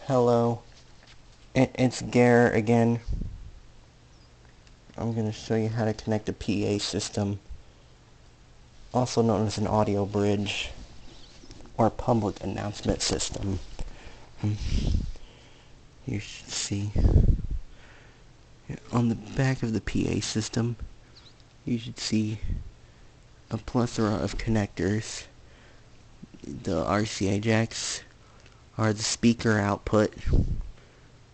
Hello, it's Gare again. I'm going to show you how to connect a PA system, also known as an audio bridge or public announcement system. You should see on the back of the PA system, you should see a plethora of connectors. The RCA jacks are the speaker output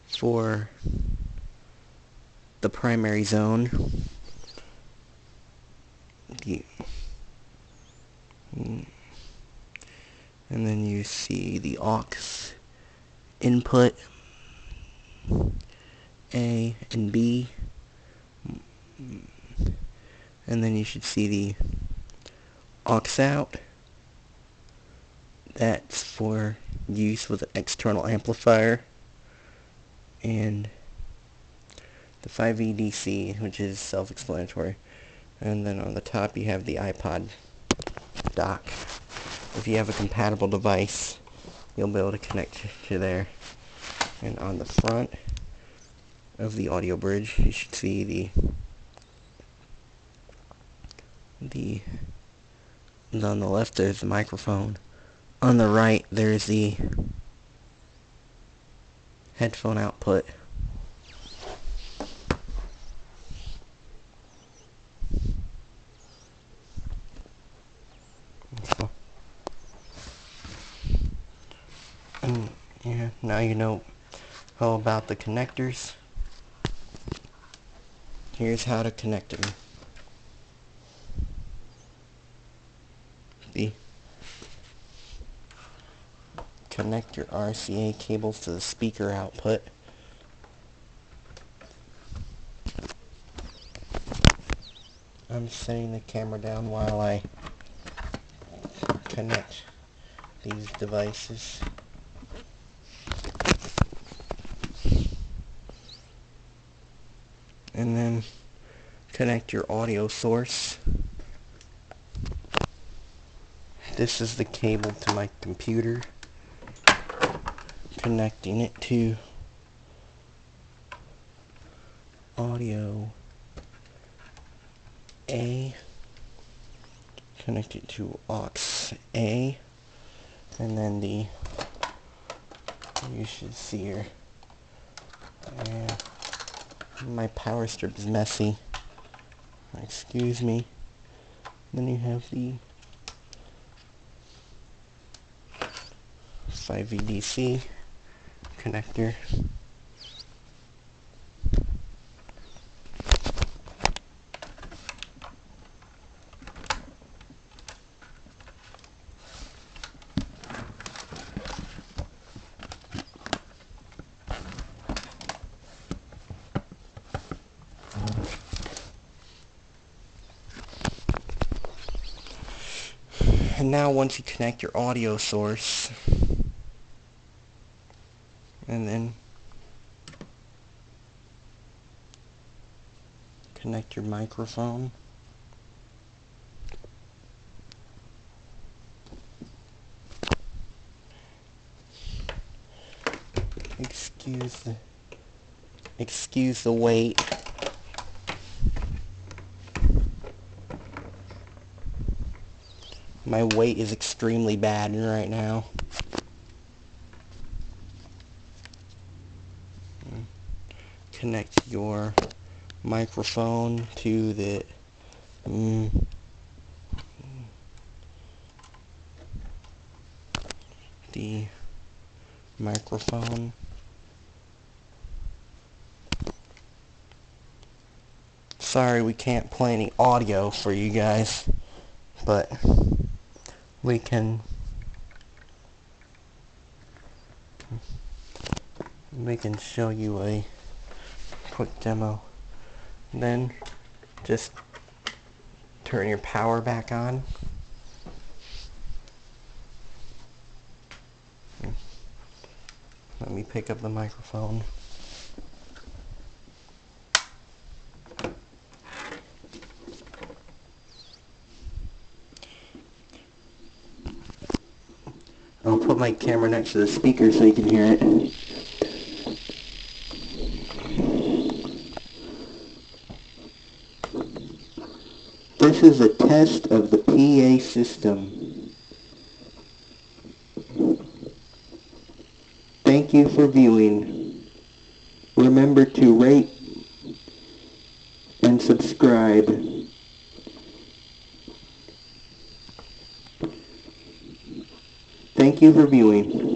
for the primary zone. And then you see the aux input, A and B. And then you should see the aux out. That's for use with an external amplifier. And the 5V DC, which is self-explanatory. And then on the top you have the iPod dock. If you have a compatible device, you'll be able to connect to there. And on the front of the audio bridge, you should see on the left there's the microphone. On the right there's the headphone output. And yeah, now you know all about the connectors. Here's how to connect them. Connect your RCA cables to the speaker output. I'm setting the camera down while I connect these devices. And then connect your audio source. This is the cable to my computer. Connecting it to audio A. Connect it to aux A. And then you should see here. My power strip is messy. Excuse me. Then you have the 5V DC connector. And now once you connect your audio source, and then connect your microphone. Excuse the wait. My wait is extremely bad right now. Connect your microphone to the microphone. Sorry we can't play any audio for you guys, but we can show you a quick demo. Then just turn your power back on. Let me pick up the microphone. I'll put my camera next to the speaker so you can hear it. This is a test of the PA system. Thank you for viewing. Remember to rate and subscribe. Thank you for viewing.